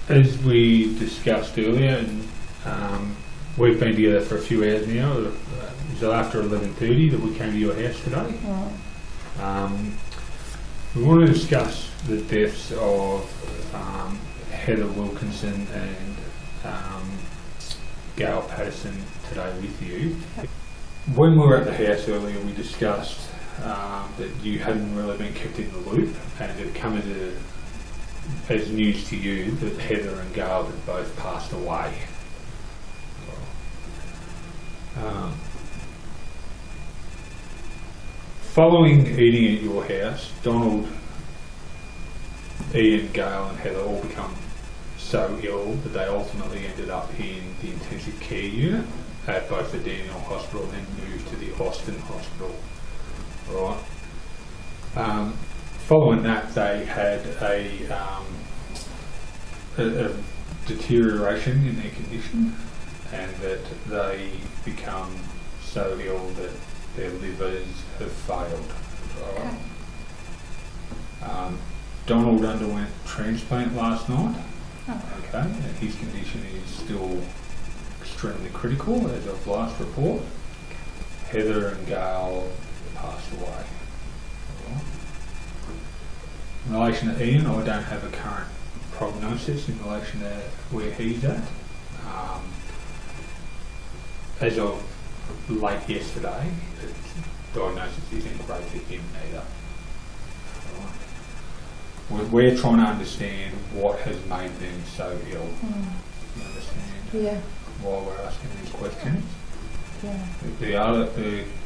As we discussed earlier, and we've been together for a few hours now. It was after 11:30 that we came to your house today. We want to discuss the deaths of Heather Wilkinson and Gail Patterson today with you. When we were at the house earlier, we discussed that you hadn't really been kept in the loop, and it come as news to you that Heather and Gail had both passed away. Following eating at your house, Donald, Ian, Gail and Heather all become so ill that they ultimately ended up in the intensive care unit at both the Dandenong Hospital and then moved to the Austin Hospital. Right. Following that, they had a deterioration in their condition, and that they become so ill that their livers have failed. Right. Donald underwent transplant last night. Okay, and his condition is still extremely critical as of last report. Heather and Gail passed away. Right. In relation to Ian, I don't have a current prognosis in relation to where he's at. As of late yesterday, the diagnosis isn't great for him either. Right. We're trying to understand what has made them so ill. You understand? Yeah. Why we're asking these questions. Yeah.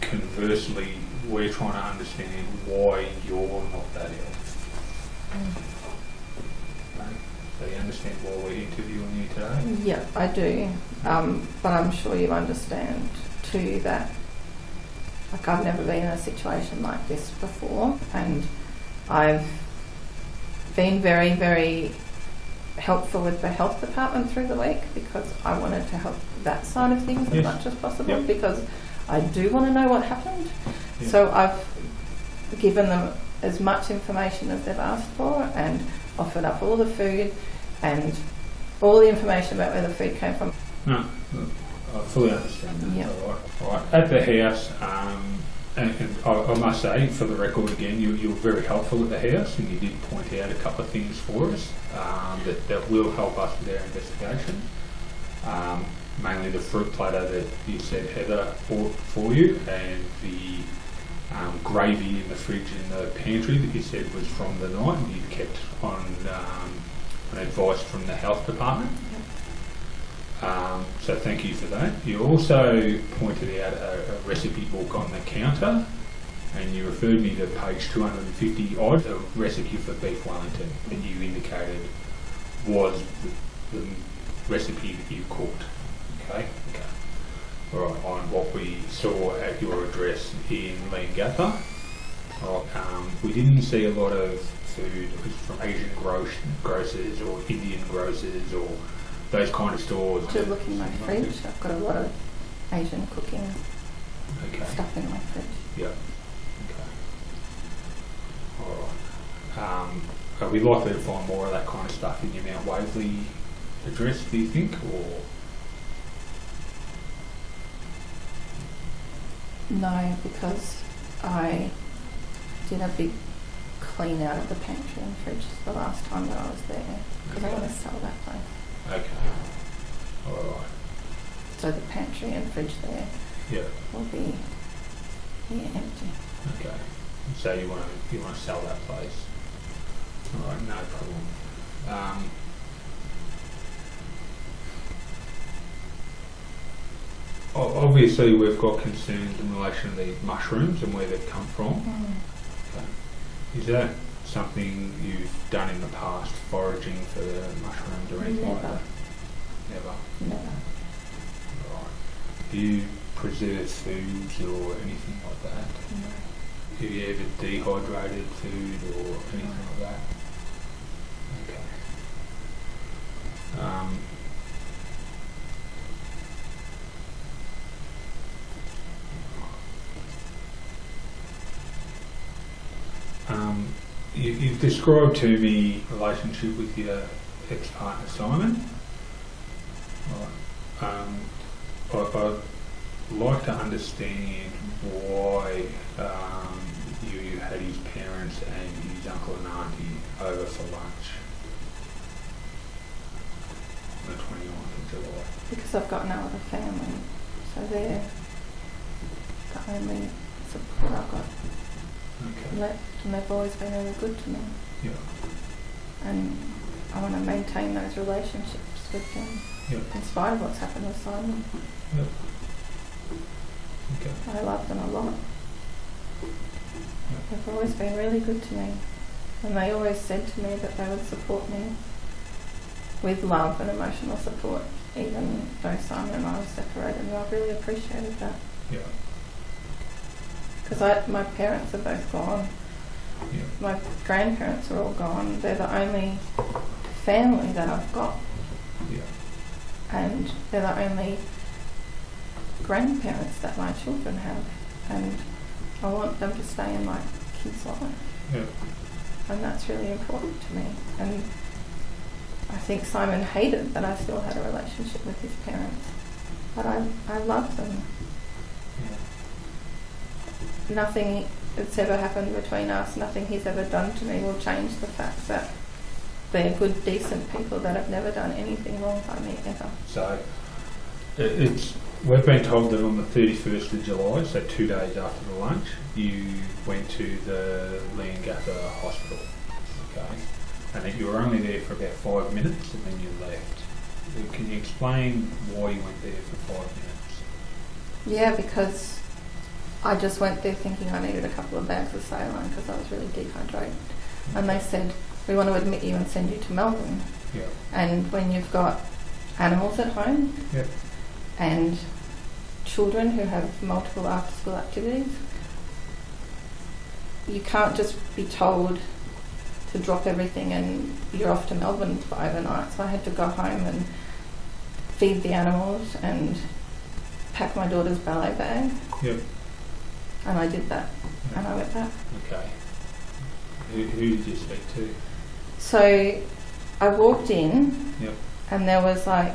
Conversely, we're trying to understand why you're not that ill. Right? So you understand why we're interviewing you today? Yeah, I do. But I'm sure you understand too that, like, I've never been in a situation like this before, and I've been very, very helpful with the health department through the week because I wanted to help that side of things as much as possible, because I do want to know what happened. Yep. So I've given them as much information as they've asked for and offered up all the food and all the information about where the food came from. No, I fully understand that. Yep. All right. At the house, and I must say, for the record again, you were very helpful at the house, and you did point out a couple of things for us that will help us with our investigation. Mainly the fruit platter that you said Heather bought for you, and the gravy in the fridge in the pantry that you said was from the night, and you kept on advice from the health department. So thank you for that. You also pointed out a recipe book on the counter, and you referred me to page 250 odd, a recipe for beef Wellington that you indicated was the recipe that you cooked. Okay. All right. On what we saw at your address in Leongatha. We didn't see a lot of food from Asian grocers or Indian grocers or those kind of stores. To look in my fridge, I've got a lot of Asian cooking stuff in my fridge. Yeah. Okay. All right. Are we likely to find more of that kind of stuff in your Mount Waverley address, do you think, or? No, because I did a big clean out of the pantry and fridge the last time that I was there, because I want to sell that place. Okay. All right. So the pantry and fridge there will be empty. Okay. So you want to sell that place? All right. No problem. Obviously, we've got concerns in relation to these mushrooms and where they've come from. Okay. Is that something you've done in the past, foraging for the mushrooms or anything like that? Never. Right. Do you preserve foods or anything like that? No. Have you ever dehydrated food or anything like that? Okay. You've described to me relationship with your ex-partner Simon. I'd like to understand why you had his parents and his uncle and auntie over for lunch on the 29th of July. Because I've got no other family, so they're the only support I've got left, and they've always been really good to me. Yeah. And I want to maintain those relationships with them, in spite of what's happened with Simon. Yep. Okay. I love them a lot. Yep. They've always been really good to me, and they always said to me that they would support me with love and emotional support, even though Simon and I were separated, and I really appreciated that. Yeah. Because my parents are both gone. Yeah. My grandparents are all gone. They're the only family that I've got. Yeah. And they're the only grandparents that my children have. And I want them to stay in my kids' life. Yeah. And that's really important to me. And I think Simon hated that I still had a relationship with his parents. But I love them. Yeah. Nothing that's ever happened between us, nothing he's ever done to me will change the fact that they're good, decent people that have never done anything wrong by me ever. So we've been told that on the 31st of July, so 2 days after the lunch, you went to the Leongatha hospital, okay, and that you were only there for about 5 minutes and then you left. Can you explain why you went there for 5 minutes? Yeah, because I just went there thinking I needed a couple of bags of saline because I was really dehydrated. And they said, we want to admit you and send you to Melbourne. Yeah. And when you've got animals at home and children who have multiple after-school activities, you can't just be told to drop everything and you're off to Melbourne for overnight. So I had to go home and feed the animals and pack my daughter's ballet bag. Yep. And I did that, and I went back. Okay. Who did you speak to? So I walked in, and there was I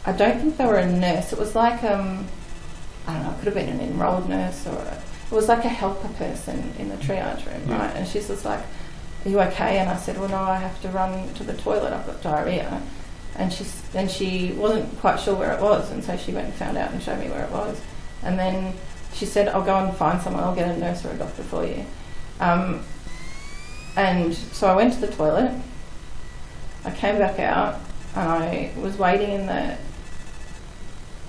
don't think they were a nurse. It was like, I don't know, it could have been an enrolled nurse, or it was like a helper person in the triage room, right? And she's just like, are you okay? And I said, well, no, I have to run to the toilet. I've got diarrhoea. And she wasn't quite sure where it was, and so she went and found out and showed me where it was. And then she said, I'll go and find someone, I'll get a nurse or a doctor for you. And so I went to the toilet, I came back out, and I was waiting in the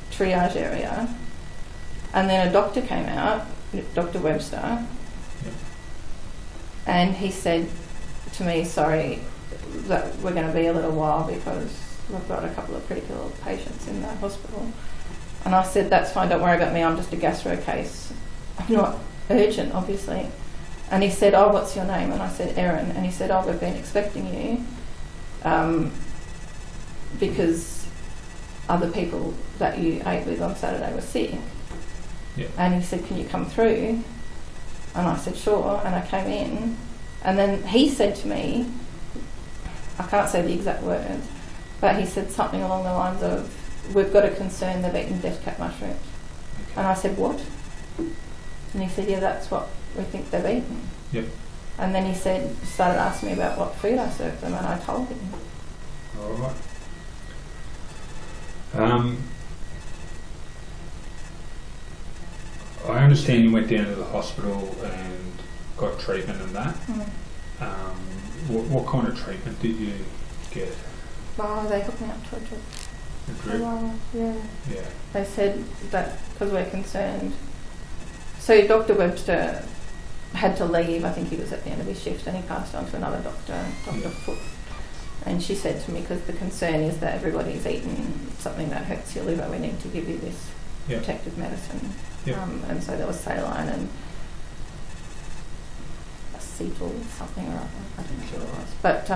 triage area, and then a doctor came out, Dr. Webster, and he said to me, sorry, that we're going to be a little while because we've got a couple of critical patients in the hospital. And I said, that's fine, don't worry about me, I'm just a gastro case. I'm not urgent, obviously. And he said, oh, what's your name? And I said, Erin. And he said, oh, we've been expecting you because other people that you ate with on Saturday were sick. Yeah. And he said, can you come through? And I said, sure. And I came in. And then he said to me, I can't say the exact words, but he said something along the lines of, we've got a concern they've eaten death cap mushrooms. Okay. And I said, what? And he said, yeah, that's what we think they've eaten. Yep. And then he started asking me about what food I served them, and I told him. All right. I understand you went down to the hospital and got treatment and that. What kind of treatment did you get? Oh, they hooked me up to a drip. A drip? Yeah. They said that because we're concerned. So Dr. Webster had to leave. I think he was at the end of his shift, and he passed on to another doctor, Dr. Foote. And she said to me, because the concern is that everybody's eaten something that hurts your liver, we need to give you this protective medicine. And so there was saline and acetyl something or other. I don't know what it was. But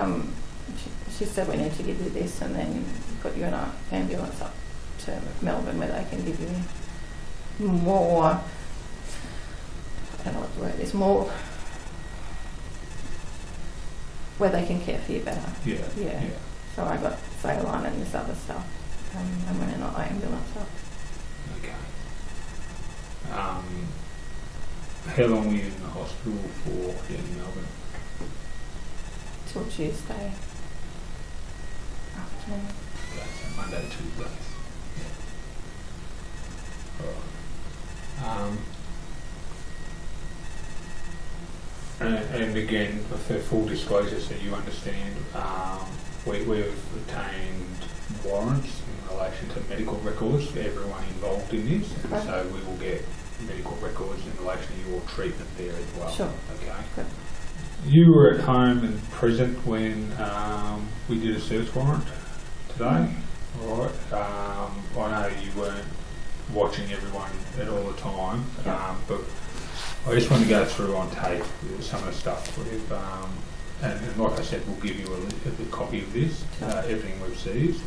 she said, we need to give you this and then put you in an ambulance up to Melbourne where they can give you more, I don't know what the word is, more where they can care for you better. Yeah. So I got saline and this other stuff, and went in on ambulance up. Okay. How long were you in the hospital for here in Melbourne? Till Tuesday afternoon. Okay, so Monday, Tuesday. Alright. And again, for full disclosure, so you understand, we've obtained warrants in relation to medical records for everyone involved in this, and so we will get medical records in relation to your treatment there as well. Sure. Okay. Good. You were at home and present when we did a search warrant today. All right. I know you weren't watching everyone at all the time, but I just want to go through on tape some of the stuff we've, and like I said, we'll give you a copy of this, everything we've seized.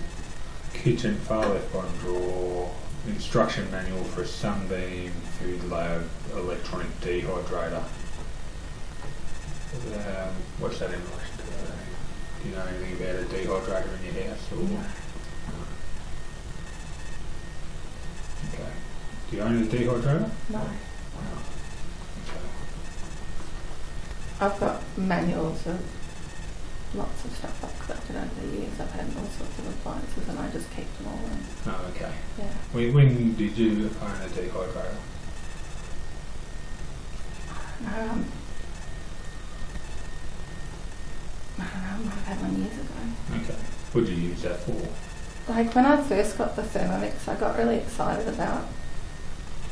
Kitchen, far left bottom drawer, instruction manual for a Sunbeam food lab, electronic dehydrator. What's that in relation to? Do you know anything about a dehydrator in your house? Or? No. Okay. Do you own a dehydrator? No. Okay. I've got manuals of lots of stuff I've collected over the years. I've had all sorts of appliances and I just keep them all in. Oh, okay. Yeah. When did you own a dehydrator? I don't know, I might have had one years ago. Okay. What did you use that for? Like when I first got the Thermomix, I got really excited about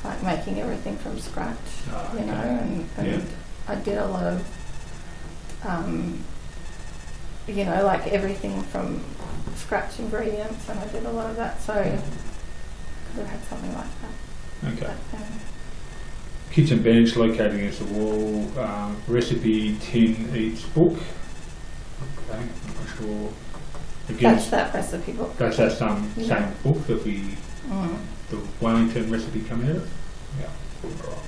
like making everything from scratch, you know, and I did a lot of, you know, like everything from scratch ingredients, and I did a lot of that, so I could have had something like that. Okay. But, Kitchen bench located against the wall, recipe tin eats book. Okay, I'm not sure. that's that recipe book. That's that same book that the Wellington recipe come out of? Yeah. Right.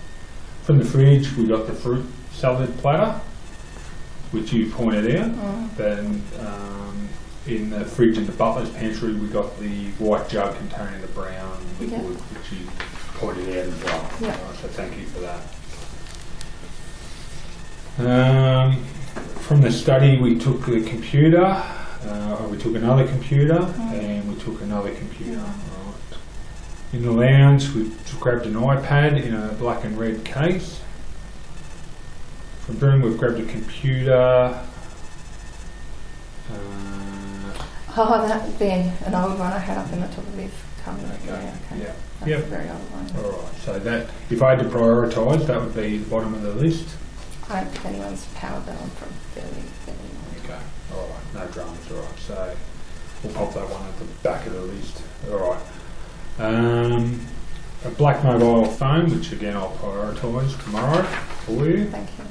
From the fridge we got the fruit salad platter, which you pointed out. Then in the fridge in the butler's pantry we got the white jug containing the brown liquid, which you pointed out as well. Yeah. Right, so thank you for that. From the study we took the computer, we took another computer, and we took another computer. Right. In the lounge we grabbed an iPad in a black and red case. From the room we've grabbed a computer. That would be an old one I had up in the top of this cupboard. Okay. Yeah. That's a very old one. Alright, so that, if I had to prioritise, that would be the bottom of the list. I don't think anyone's powered that one from fairly long. Okay, alright, no dramas, alright, so we'll pop that one at the back of the list. Alright. A black mobile phone, which again I'll prioritise tomorrow for you. Thank you.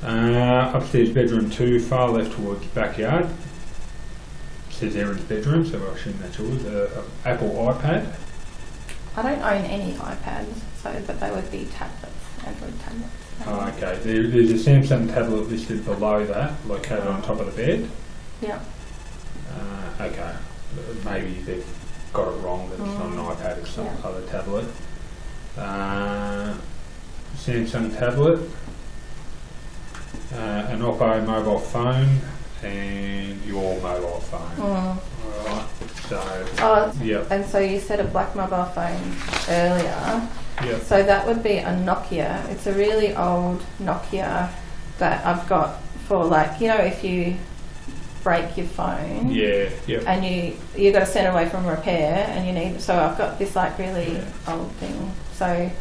Upstairs bedroom 2, far left towards backyard. Says Erin's bedroom, so I assume that's yours. Apple iPad. I don't own any iPads, but they would be tablets, Android tablets. Oh, okay. There's a Samsung tablet listed below that, located on top of the bed. Yeah. Okay. Maybe they've got it wrong, that it's not an iPad, it's some other tablet. Samsung tablet. An Oppo mobile phone, and your mobile phone. Alright, so, And so you said a black mobile phone earlier. Yep. So that would be a Nokia. It's a really old Nokia that I've got for, like, you know, if you break your phone. And you got to send it away from repair, and you need. So I've got this like really old thing. So.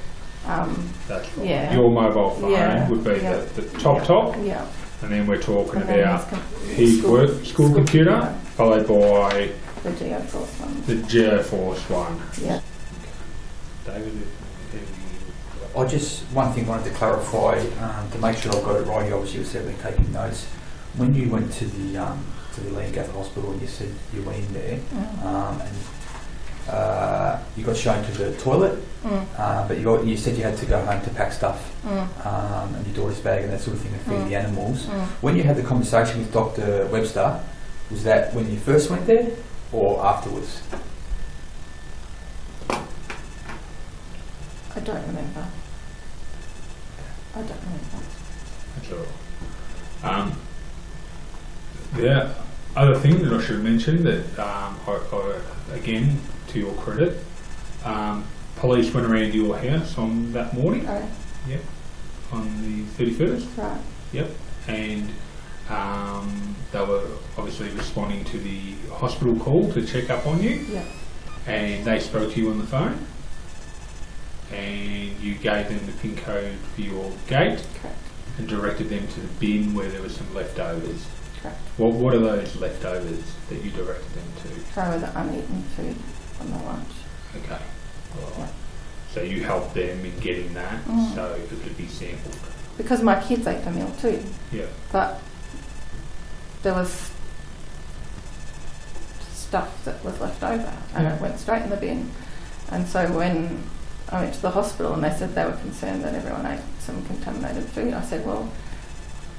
That's right. Yeah. Your mobile phone would be the top. Yeah. And then we're talking about his school computer, followed by the GeoForce one. The GeoForce one. Yeah. David, I just, one thing I wanted to clarify, to make sure I've got it right, you obviously said been taking notes. When you went to the Leongatha hospital and you said you went in there, you got shown to the toilet, but you said you had to go home to pack stuff and your daughter's bag and that sort of thing to feed the animals. When you had the conversation with Dr. Webster, was that when you first went there or afterwards? I don't remember. That's all right. The other thing that I should have mentioned that, again, to your credit, police went around your house on that morning. Okay. Yep. On the 31st. Right. Yep. And they were obviously responding to the hospital call to check up on you. Yep. And they spoke to you on the phone. And you gave them the PIN code for your gate. Correct. And directed them to the bin where there were some leftovers. Correct. What are those leftovers that you directed them to? They were the uneaten food from the lunch. Okay. All right. Yeah. So you helped them in getting that so it could be sampled. Because my kids ate the meal too. Yeah. But there was stuff that was left over and it went straight in the bin. And so when I went to the hospital and they said they were concerned that everyone ate some contaminated food, I said, well,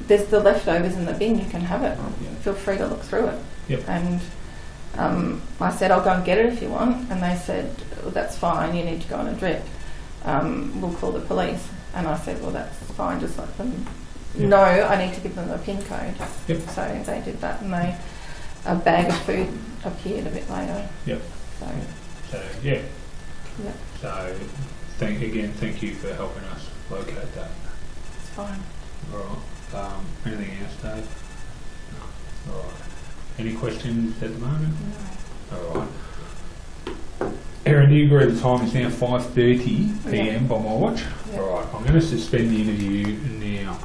there's the leftovers in the bin, you can have it. Yeah. Feel free to look through it. Yep. And I said, I'll go and get it if you want. And they said, well, that's fine, you need to go on a drip. We'll call the police. And I said, well, that's fine, just let them know I need to give them the PIN code. Yep. So they did that and a bag of food appeared a bit later. Yep. So yeah. Yep. So thank you for helping us locate that. It's fine. All right. Anything else, Dave? No. All right. Any questions at the moment? No. All right. Erin, do you agree the time is now 5:30 p.m. by my watch? Yep. All right. I'm going to suspend the interview now.